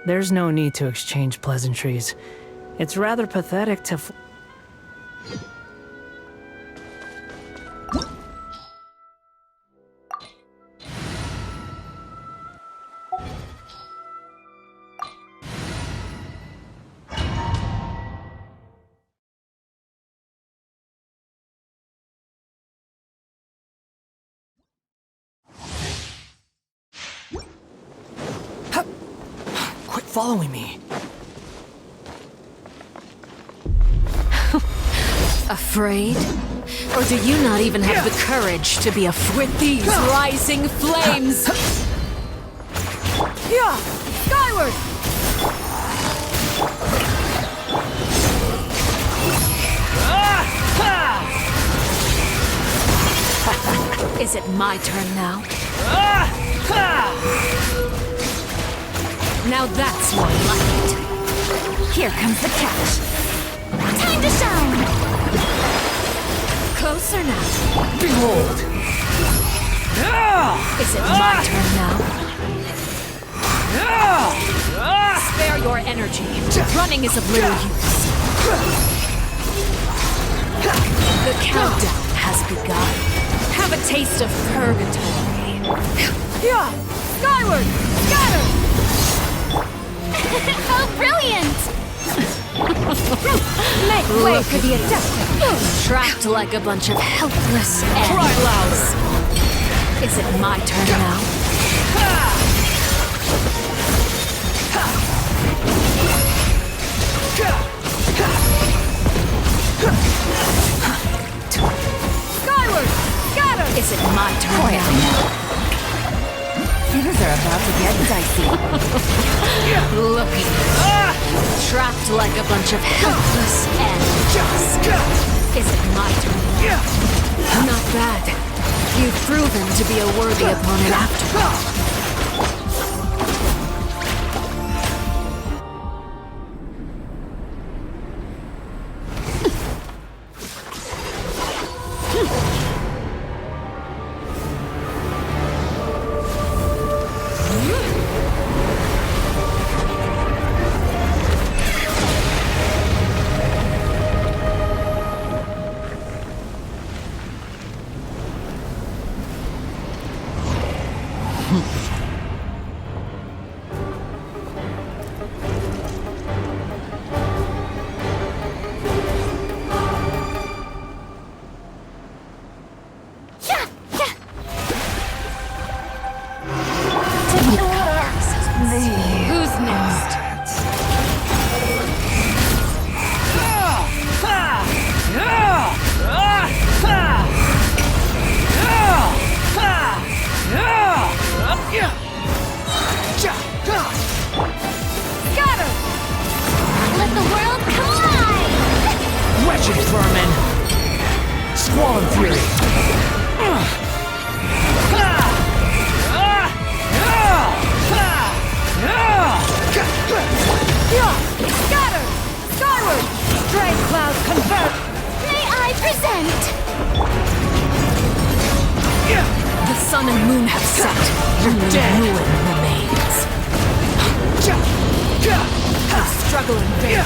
There's no need to exchange pleasantries. It's rather pathetic to Quit following me. Afraid? Or do you not even have the courage to be with these rising flames? Yeah! Skyward! Is it my turn now? Now that's more like it. Here comes the catch. Time to shine! Closer now. Behold! Is it my turn now? Spare your energy. Running is of little use. The countdown has begun. Have a taste of purgatory. Yeah! Skyward! Scatter! How brilliant! Make way for the adeptus! Trapped like a bunch of helpless animals. Is it my turn now? Skyward! Scatter! Is it my turn now? Things are about to get dicey. Looking. Trapped like a bunch of helpless animals. Is it my turn now? Not bad. You've proven to be a worthy opponent after all. Who's next? Scatter! Let the world collide! Wretched vermin! Squall and fury! Yeah! Scatter! Skyward! Stray clouds convert! May I present? The sun and moon have set. Only dead. ruin remains. I struggle in vain.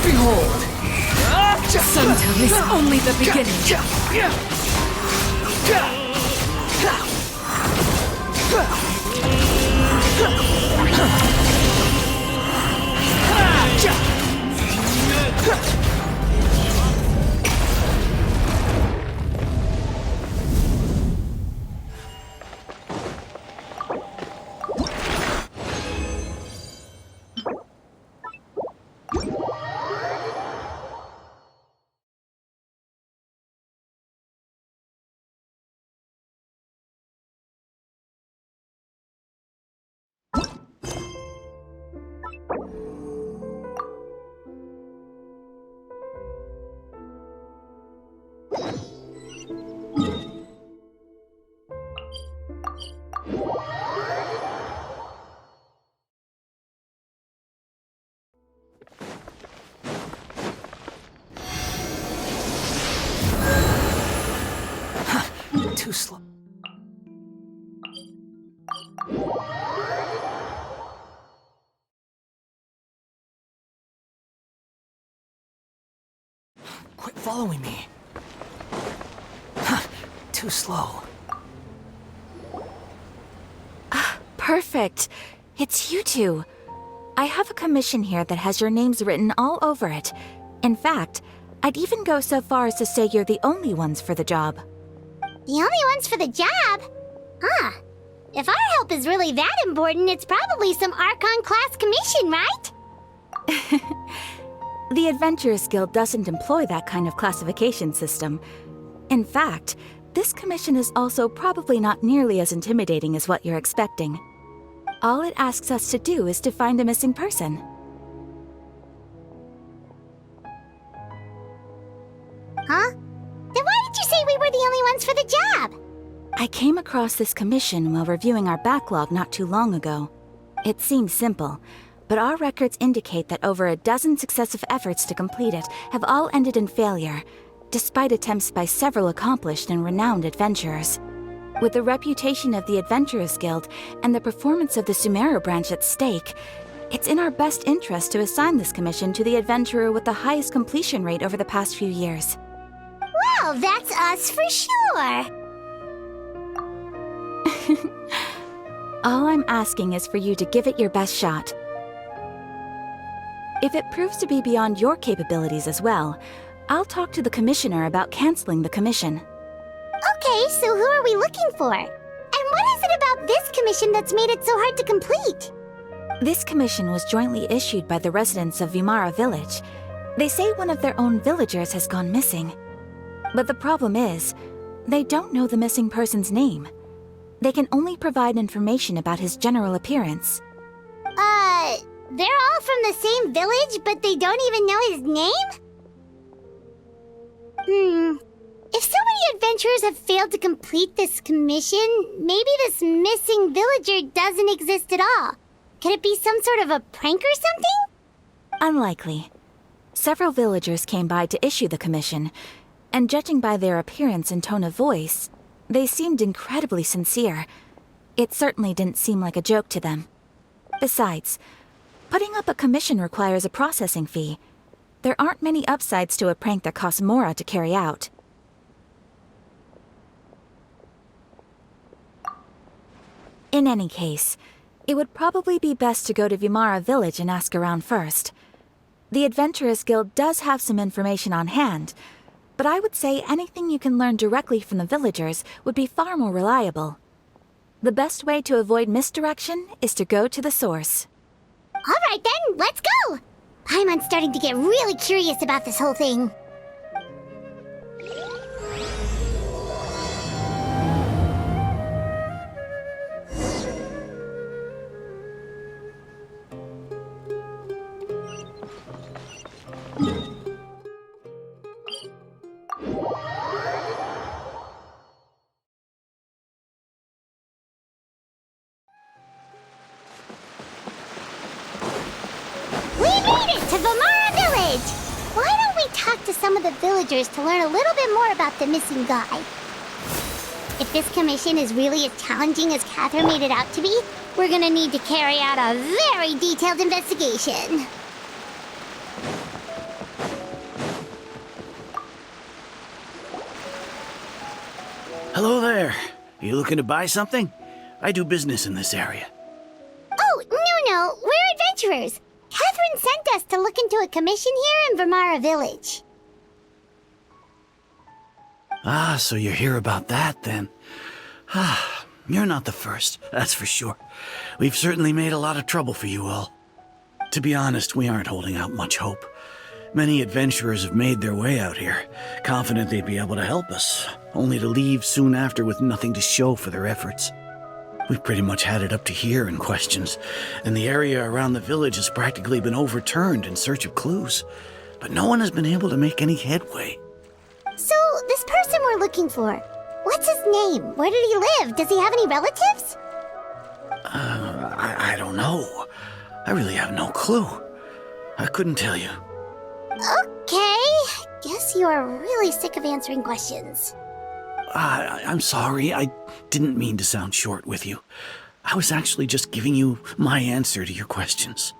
Behold! Sundown is only the beginning. too slow. Quit following me. Too slow. Perfect. It's you two. I have a commission here that has your names written all over it. In fact, I'd even go so far as to say you're the only ones for the job. The only ones for the job? Huh. If our help is really that important, it's probably some Archon class commission, right? The Adventurers Guild doesn't employ that kind of classification system. In fact, this commission is also probably not nearly as intimidating as what you're expecting. All it asks us to do is to find a missing person. Huh? Then why did you say we were the only ones for the job? I came across this commission while reviewing our backlog not too long ago. It seems simple, but our records indicate that over a dozen successive efforts to complete it have all ended in failure, despite attempts by several accomplished and renowned adventurers. With the reputation of the Adventurers Guild and the performance of the Sumeru branch at stake, it's in our best interest to assign this commission to the adventurer with the highest completion rate over the past few years. Well, that's us for sure. All I'm asking is for you to give it your best shot. If it proves to be beyond your capabilities as well, I'll talk to the commissioner about canceling the commission. Okay, so who are we looking for? And what is it about this commission that's made it so hard to complete? This commission was jointly issued by the residents of Vimara Village. They say one of their own villagers has gone missing. But the problem is, they don't know the missing person's name. They can only provide information about his general appearance. They're all from the same village, but they don't even know his name? If so many adventurers have failed to complete this commission, maybe this missing villager doesn't exist at all. Could it be some sort of a prank or something? Unlikely. Several villagers came by to issue the commission, and judging by their appearance and tone of voice, they seemed incredibly sincere. It certainly didn't seem like a joke to them. Besides, putting up a commission requires a processing fee. There aren't many upsides to a prank that costs Mora to carry out. In any case, it would probably be best to go to Vimara Village and ask around first. The Adventurers Guild does have some information on hand, but I would say anything you can learn directly from the villagers would be far more reliable. The best way to avoid misdirection is to go to the source. All right then, let's go! Paimon's starting to get really curious about this whole thing. We made it to Vimara Village! Why don't we talk to some of the villagers to learn a little bit more about the missing guy? If this commission is really as challenging as Catherine made it out to be, we're gonna need to carry out a very detailed investigation. Hello there. You looking to buy something? I do business in this area. Oh, no, we're adventurers. Catherine sent us to look into a commission here in Vimara Village. Ah, so you're here about that, then. Ah, you're not the first, that's for sure. We've certainly made a lot of trouble for you all. To be honest, we aren't holding out much hope. Many adventurers have made their way out here, confident they'd be able to help us, only to leave soon after with nothing to show for their efforts. We've pretty much had it up to here in questions, and the area around the village has practically been overturned in search of clues, but no one has been able to make any headway. So, this person we're looking for, what's his name? Where did he live? Does he have any relatives? I don't know. I really have no clue. I couldn't tell you. Okay, guess you are really sick of answering questions. I'm sorry. I didn't mean to sound short with you. I was actually just giving you my answer to your questions.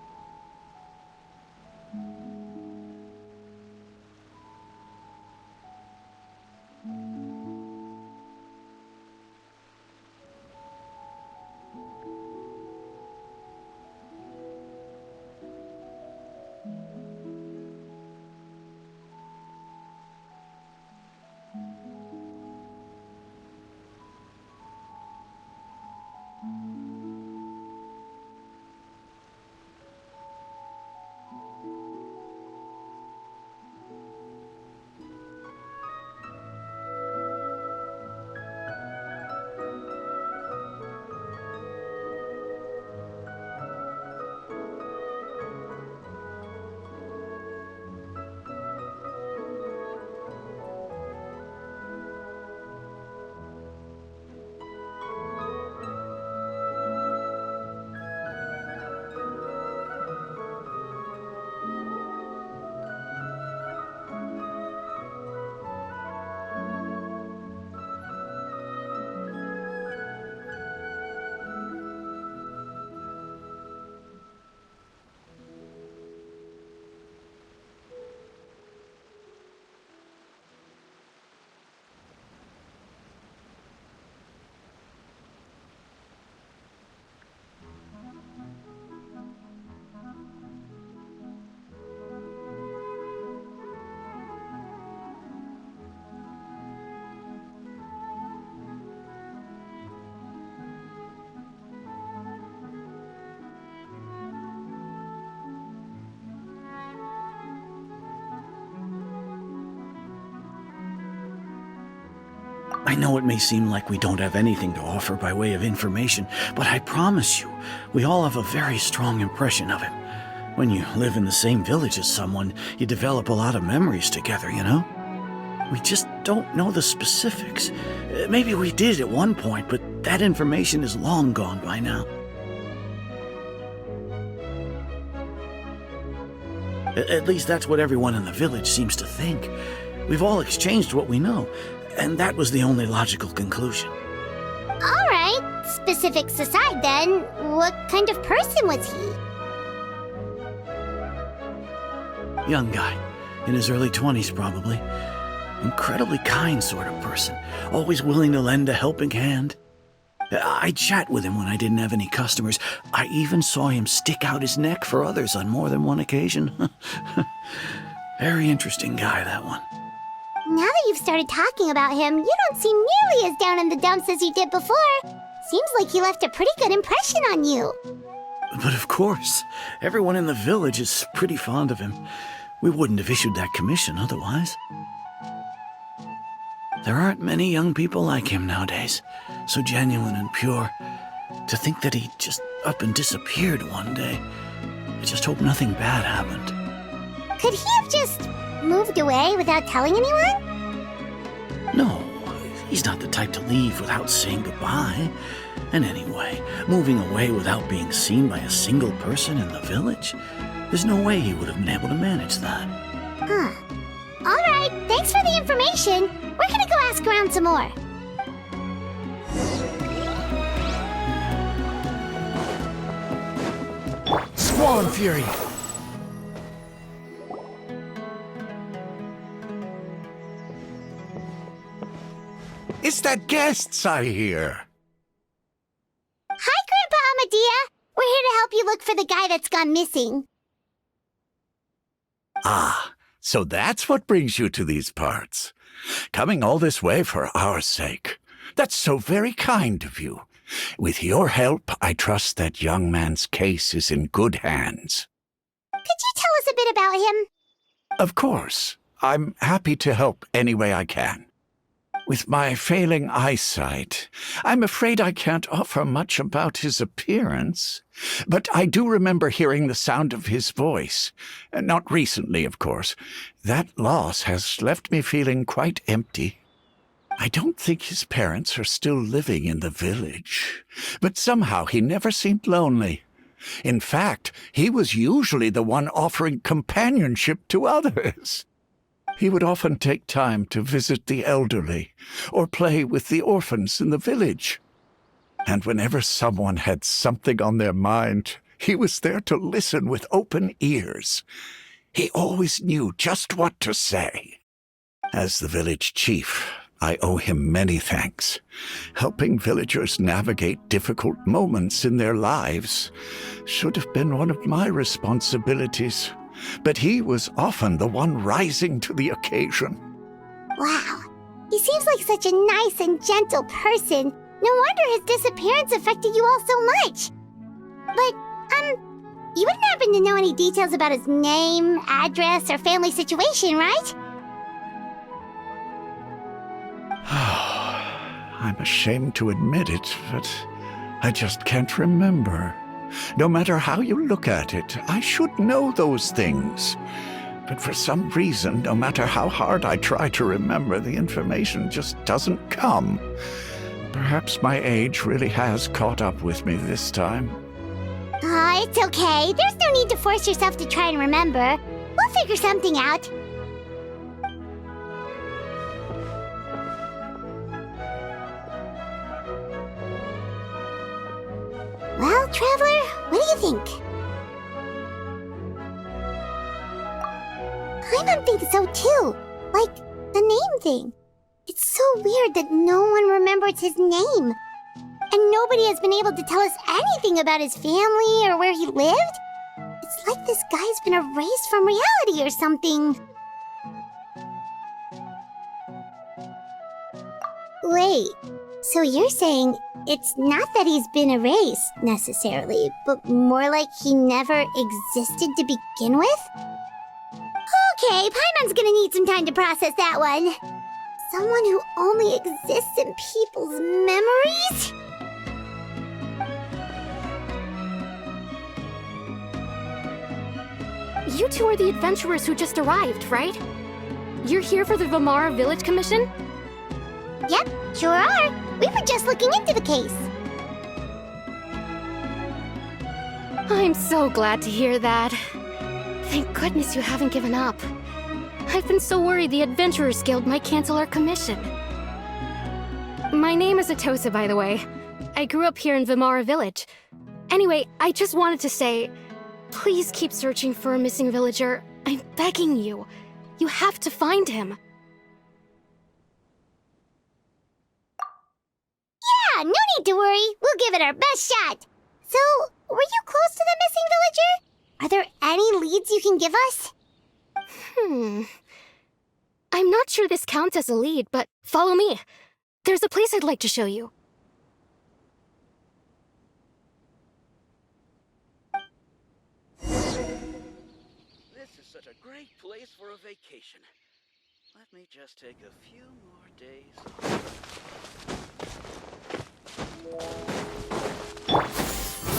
I know it may seem like we don't have anything to offer by way of information, but I promise you, we all have a very strong impression of him. When you live in the same village as someone, you develop a lot of memories together, you know? We just don't know the specifics. Maybe we did at one point, but that information is long gone by now. At least that's what everyone in the village seems to think. We've all exchanged what we know, and that was the only logical conclusion. All right, specifics aside then, what kind of person was he? Young guy, in his early 20s probably. Incredibly kind sort of person, always willing to lend a helping hand. I'd chat with him when I didn't have any customers. I even saw him stick out his neck for others on more than one occasion. Very interesting guy, that one. Now that you've started talking about him, you don't seem nearly as down in the dumps as you did before. Seems like he left a pretty good impression on you. But of course, everyone in the village is pretty fond of him. We wouldn't have issued that commission otherwise. There aren't many young people like him nowadays, so genuine and pure. To think that he just up and disappeared one day. I just hope nothing bad happened. Could he have just moved away without telling anyone? No, he's not the type to leave without saying goodbye. And anyway, moving away without being seen by a single person in the village? There's no way he would have been able to manage that. Huh. All right, thanks for the information. We're gonna go ask around some more. Swan Fury! It's that guests I hear. Hi, Grandpa Amadea. We're here to help you look for the guy that's gone missing. Ah, so that's what brings you to these parts. Coming all this way for our sake. That's so very kind of you. With your help, I trust that young man's case is in good hands. Could you tell us a bit about him? Of course. I'm happy to help any way I can. With my failing eyesight, I'm afraid I can't offer much about his appearance. But I do remember hearing the sound of his voice. Not recently, of course. That loss has left me feeling quite empty. I don't think his parents are still living in the village. But somehow he never seemed lonely. In fact, he was usually the one offering companionship to others. He would often take time to visit the elderly or play with the orphans in the village. And whenever someone had something on their mind, he was there to listen with open ears. He always knew just what to say. As the village chief, I owe him many thanks. Helping villagers navigate difficult moments in their lives should have been one of my responsibilities, but he was often the one rising to the occasion. Wow. He seems like such a nice and gentle person. No wonder his disappearance affected you all so much. But, you wouldn't happen to know any details about his name, address, or family situation, right? I'm ashamed to admit it, but I just can't remember. No matter how you look at it, I should know those things. But for some reason, no matter how hard I try to remember, the information just doesn't come. Perhaps my age really has caught up with me this time. It's okay. There's no need to force yourself to try and remember. We'll figure something out. Well, Traveler, what do you think? I'm thinking so too. Like, the name thing. It's so weird that no one remembers his name. And nobody has been able to tell us anything about his family or where he lived. It's like this guy's been erased from reality or something. Wait, so you're saying it's not that he's been erased, necessarily, but more like he never existed to begin with? Okay, Paimon's gonna need some time to process that one. Someone who only exists in people's memories? You two are the adventurers who just arrived, right? You're here for the Vamara Village Commission? Yep, sure are. We were just looking into the case. I'm so glad to hear that. Thank goodness you haven't given up. I've been so worried the Adventurers Guild might cancel our commission. My name is Atosa, by the way. I grew up here in Vamara Village. Anyway, I just wanted to say, please keep searching for a missing villager. I'm begging you. You have to find him. Yeah, no need to worry. We'll give it our best shot. So, were you close to the missing villager? Are there any leads you can give us? I'm not sure this counts as a lead, but follow me. There's a place I'd like to show you. This is such a great place for a vacation. Let me just take a few more days.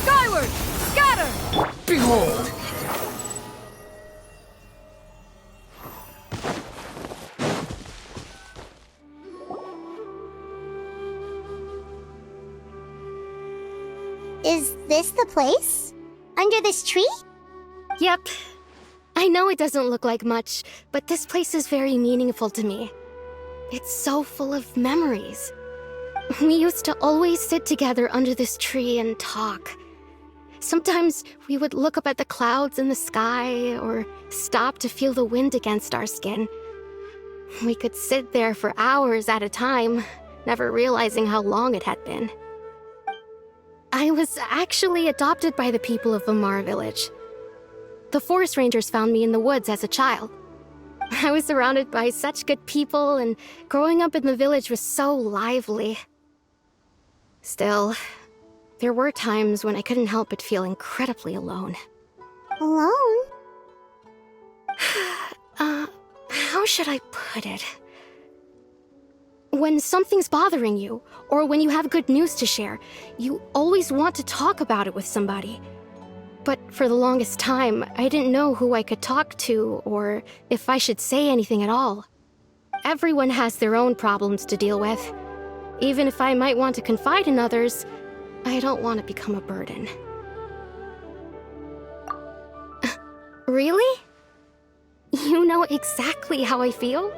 Skyward! Scatter! Behold! Is this the place? Under this tree? Yep. I know it doesn't look like much, but this place is very meaningful to me. It's so full of memories. We used to always sit together under this tree and talk. Sometimes we would look up at the clouds in the sky or stop to feel the wind against our skin. We could sit there for hours at a time, never realizing how long it had been. I was actually adopted by the people of Vamara Village. The forest rangers found me in the woods as a child. I was surrounded by such good people, and growing up in the village was so lively. Still, there were times when I couldn't help but feel incredibly alone. Alone? How should I put it? When something's bothering you, or when you have good news to share, you always want to talk about it with somebody. But for the longest time, I didn't know who I could talk to, or if I should say anything at all. Everyone has their own problems to deal with. Even if I might want to confide in others, I don't want to become a burden. Really? you know exactly how I feel?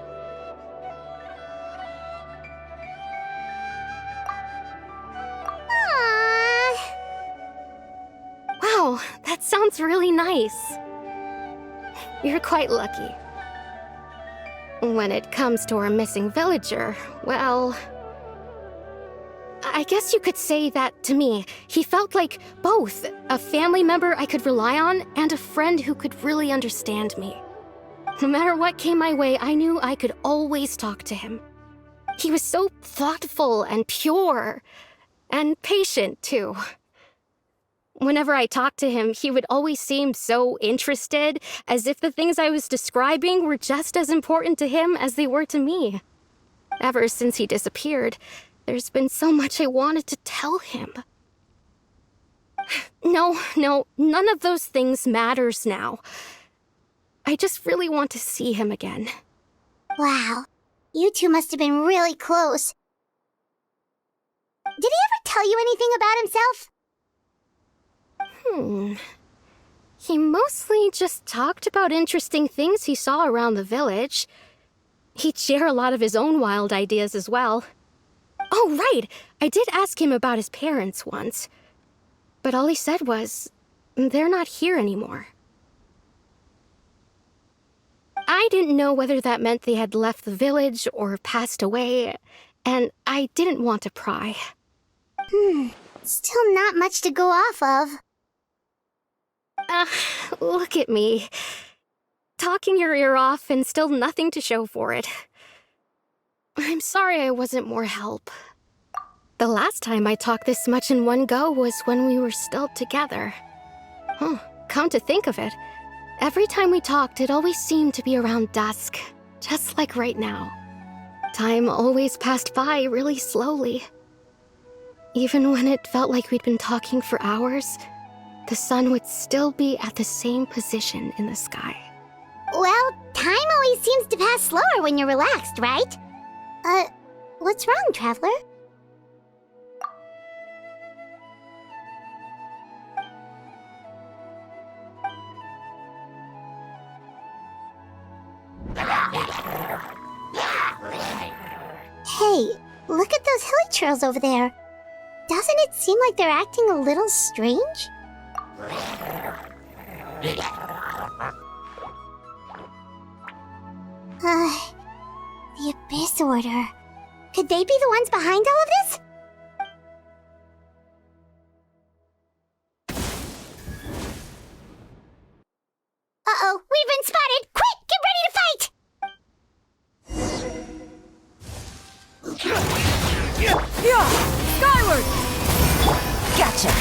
Aww. Wow, that sounds really nice. You're quite lucky. When it comes to our missing villager, well, I guess you could say that to me. He felt like both a family member I could rely on and a friend who could really understand me. No matter what came my way, I knew I could always talk to him. He was so thoughtful and pure, and patient too. Whenever I talked to him, he would always seem so interested, as if the things I was describing were just as important to him as they were to me. Ever since he disappeared, there's been so much I wanted to tell him. No, none of those things matters now. I just really want to see him again. Wow. You two must have been really close. Did he ever tell you anything about himself? He mostly just talked about interesting things he saw around the village. He'd share a lot of his own wild ideas as well. Oh, right! I did ask him about his parents once. But all he said was, they're not here anymore. I didn't know whether that meant they had left the village or passed away, and I didn't want to pry. Still not much to go off of. Look at me. Talking your ear off and still nothing to show for it. I'm sorry I wasn't more help. The last time I talked this much in one go was when we were still together. Come to think of it, every time we talked, it always seemed to be around dusk, just like right now. Time always passed by really slowly. Even when it felt like we'd been talking for hours, the sun would still be at the same position in the sky. Well, time always seems to pass slower when you're relaxed, right? What's wrong, Traveler? Hey, look at those hilly trails over there. Doesn't it seem like they're acting a little strange? The Abyss Order. Could they be the ones behind all of this? Uh-oh, we've been spotted! Quick, get ready to fight! Skyward! Gotcha!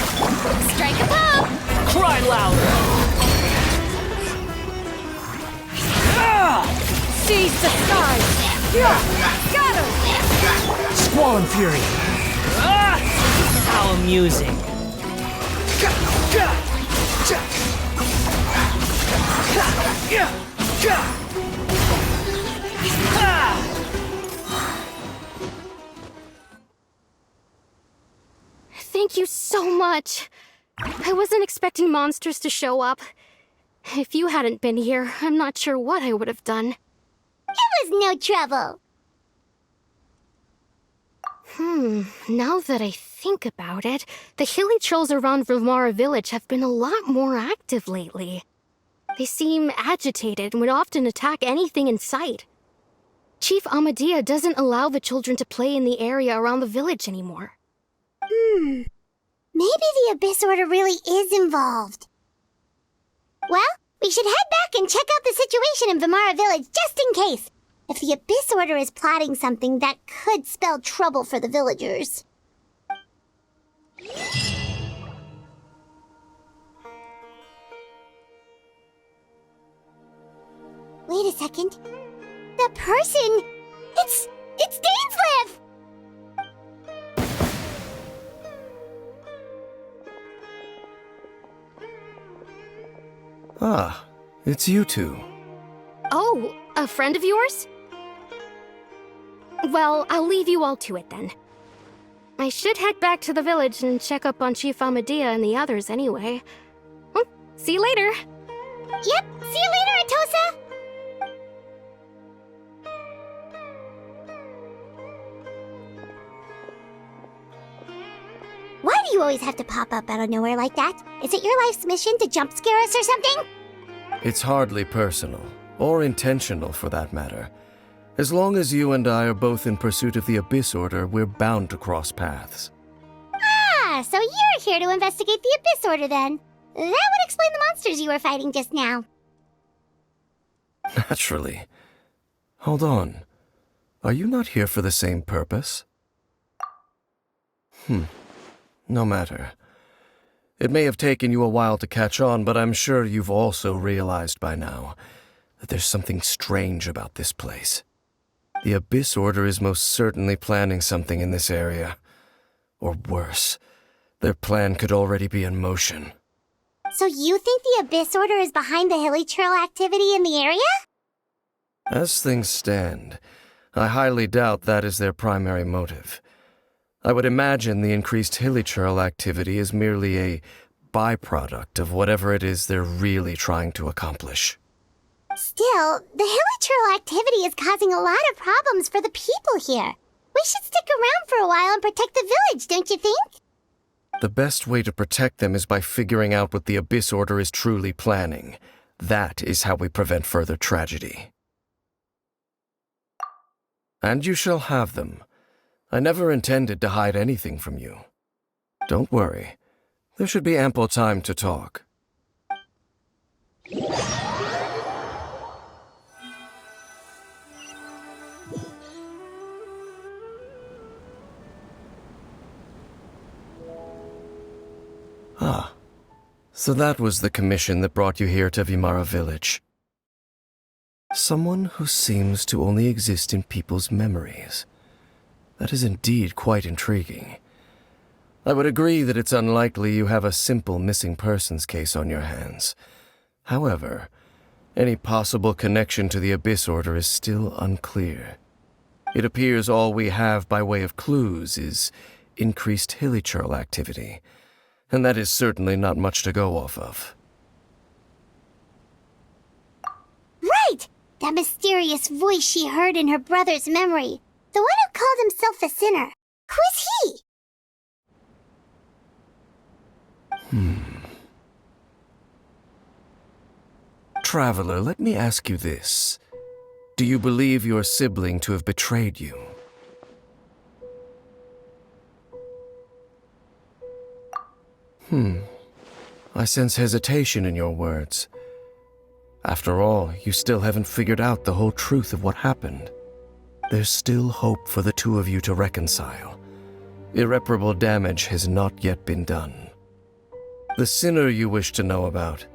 Strike a pop! Cry louder! Seize the skies! Scatter! Squall and Fury! How amusing! Thank you so much. I wasn't expecting monsters to show up. If you hadn't been here, I'm not sure what I would have done. It was no trouble. Now that I think about it, the hilly trolls around Vimara village have been a lot more active lately. They seem agitated and would often attack anything in sight. Chief Amadea doesn't allow the children to play in the area around the village anymore. Maybe the Abyss Order really is involved. Well, we should head back and check out the situation in Vimara village just in case. If the Abyss Order is plotting something that could spell trouble for the villagers. Wait a second. The person! It's Dainsleif! Ah, it's you two. Oh, a friend of yours? Well, I'll leave you all to it then. I should head back to the village and check up on Chief Amadea and the others anyway. Well, see you later. Yep, see you later, Atosa! you always have to pop up out of nowhere like that? Is it your life's mission to jump scare us or something? It's hardly personal, or intentional for that matter. As long as you and I are both in pursuit of the Abyss Order, we're bound to cross paths. Ah, so you're here to investigate the Abyss Order then. That would explain the monsters you were fighting just now. Naturally. Hold on. Are you not here for the same purpose? No matter. It may have taken you a while to catch on, but I'm sure you've also realized by now that there's something strange about this place. The Abyss Order is most certainly planning something in this area. Or worse, their plan could already be in motion. So you think the Abyss Order is behind the hilly trail activity in the area? As things stand, I highly doubt that is their primary motive. I would imagine the increased hilichurl activity is merely a byproduct of whatever it is they're really trying to accomplish. Still, the hilichurl activity is causing a lot of problems for the people here. We should stick around for a while and protect the village, don't you think? The best way to protect them is by figuring out what the Abyss Order is truly planning. That is how we prevent further tragedy. And you shall have them. I never intended to hide anything from you. Don't worry. There should be ample time to talk. Ah, so that was the commission that brought you here to Vimara Village. Someone who seems to only exist in people's memories. That is indeed quite intriguing. I would agree that it's unlikely you have a simple missing persons case on your hands. However, any possible connection to the Abyss Order is still unclear. It appears all we have by way of clues is increased hilichurl activity, and that is certainly not much to go off of. Right! That mysterious voice she heard in her brother's memory. The one who called himself a sinner. Who is he? Traveler, let me ask you this. Do you believe your sibling to have betrayed you? I sense hesitation in your words. After all, you still haven't figured out the whole truth of what happened. There's still hope for the two of you to reconcile. Irreparable damage has not yet been done. The sinner you wish to know about,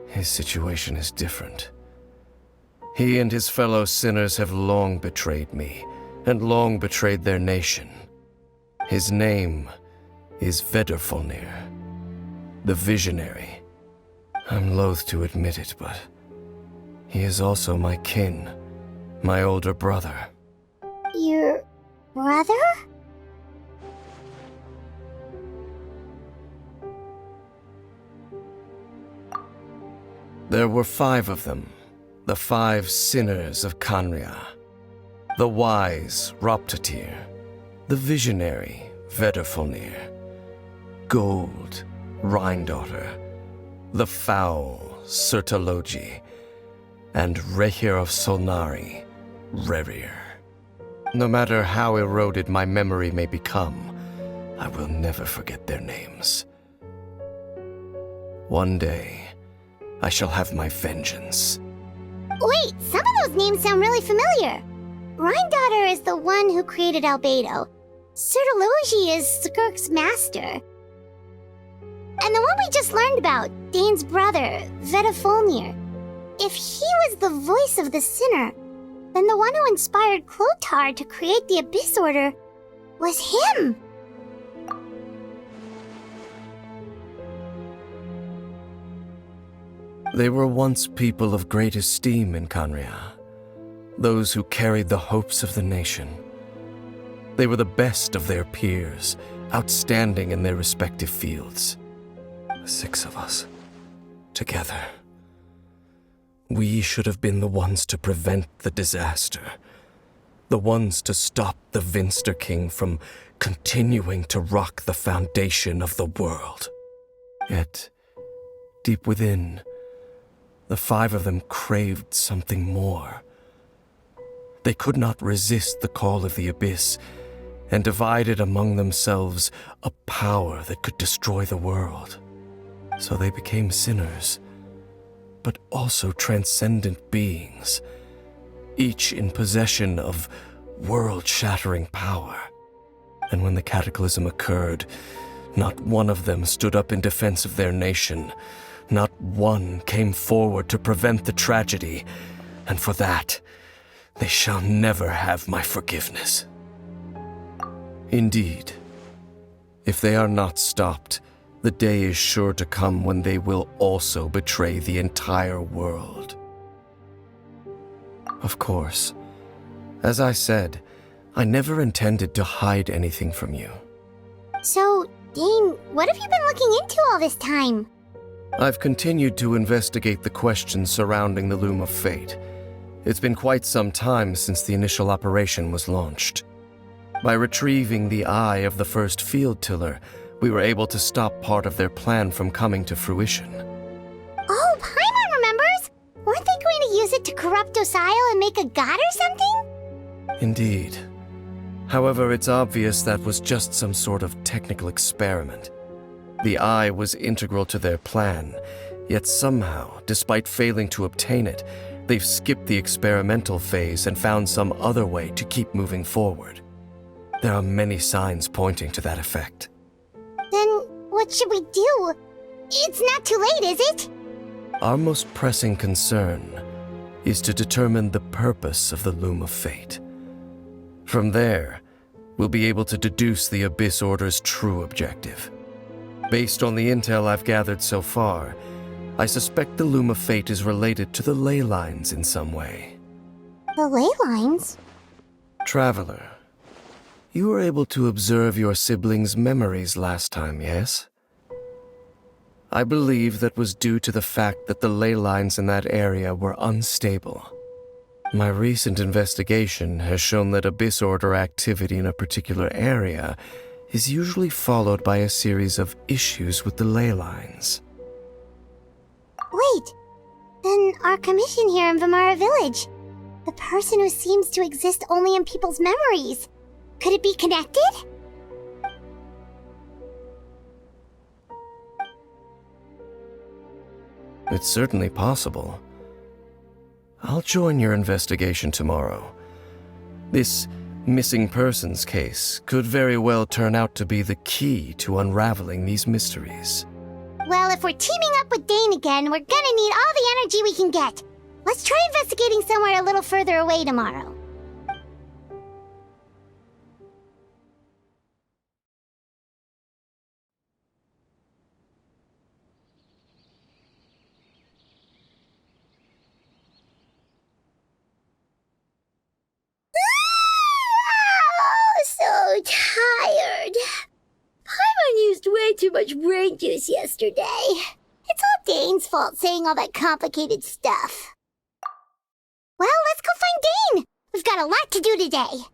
his situation is different. He and his fellow sinners have long betrayed me, and long betrayed their nation. His name is Vedrfolnir, the Visionary. I'm loath to admit it, but he is also my kin. My older brother. Your brother? There were 5 of them, the 5 sinners of Kanria. The wise Roptatir, the visionary Vedrfolnir, Gold Rhindaughter, the foul Sertalogi, and Rehir of Solnari, Rerir. No matter how eroded my memory may become, I will never forget their names. One day, I shall have my vengeance. Wait, some of those names sound really familiar. Rhindaughter is the one who created Albedo. Sertalogi is Skirk's master. And the one we just learned about, Dane's brother, Vedrfolnir. If he was the voice of the sinner, then the one who inspired Clotar to create the Abyss Order was him. They were once people of great esteem in Kanria, those who carried the hopes of the nation. They were the best of their peers, outstanding in their respective fields. The 6 of us, together. We should have been the ones to prevent the disaster. The ones to stop the Vinster King from continuing to rock the foundation of the world. Yet, deep within, the five of them craved something more. They could not resist the call of the abyss, and divided among themselves a power that could destroy the world. So they became sinners, but also transcendent beings, each in possession of world-shattering power. And when the cataclysm occurred, not one of them stood up in defense of their nation. Not one came forward to prevent the tragedy, and for that, they shall never have my forgiveness. Indeed, if they are not stopped, the day is sure to come when they will also betray the entire world. Of course, as I said, I never intended to hide anything from you. So, Dane, what have you been looking into all this time? I've continued to investigate the questions surrounding the Loom of Fate. It's been quite some time since the initial operation was launched. By retrieving the eye of the first field tiller, we were able to stop part of their plan from coming to fruition. Oh, Paimon remembers! Weren't they going to use it to corrupt Osial and make a god or something? Indeed. However, it's obvious that was just some sort of technical experiment. The eye was integral to their plan, yet somehow, despite failing to obtain it, they've skipped the experimental phase and found some other way to keep moving forward. There are many signs pointing to that effect. Then, what should we do? It's not too late, is it? Our most pressing concern is to determine the purpose of the Loom of Fate. From there, we'll be able to deduce the Abyss Order's true objective. Based on the intel I've gathered so far, I suspect the Loom of Fate is related to the ley lines in some way. The ley lines? Traveler, you were able to observe your siblings' memories last time, yes? I believe that was due to the fact that the ley lines in that area were unstable. My recent investigation has shown that Abyss Order activity in a particular area is usually followed by a series of issues with the ley lines. Wait, then our commission here in Vimara Village, the person who seems to exist only in people's memories, could it be connected? It's certainly possible. I'll join your investigation tomorrow. This missing persons case could very well turn out to be the key to unraveling these mysteries. Well, if we're teaming up with Dane again, we're gonna need all the energy we can get. Let's try investigating somewhere a little further away tomorrow. So tired. Paimon used way too much brain juice yesterday. It's all Dane's fault saying all that complicated stuff. Well, let's go find Dane. We've got a lot to do today.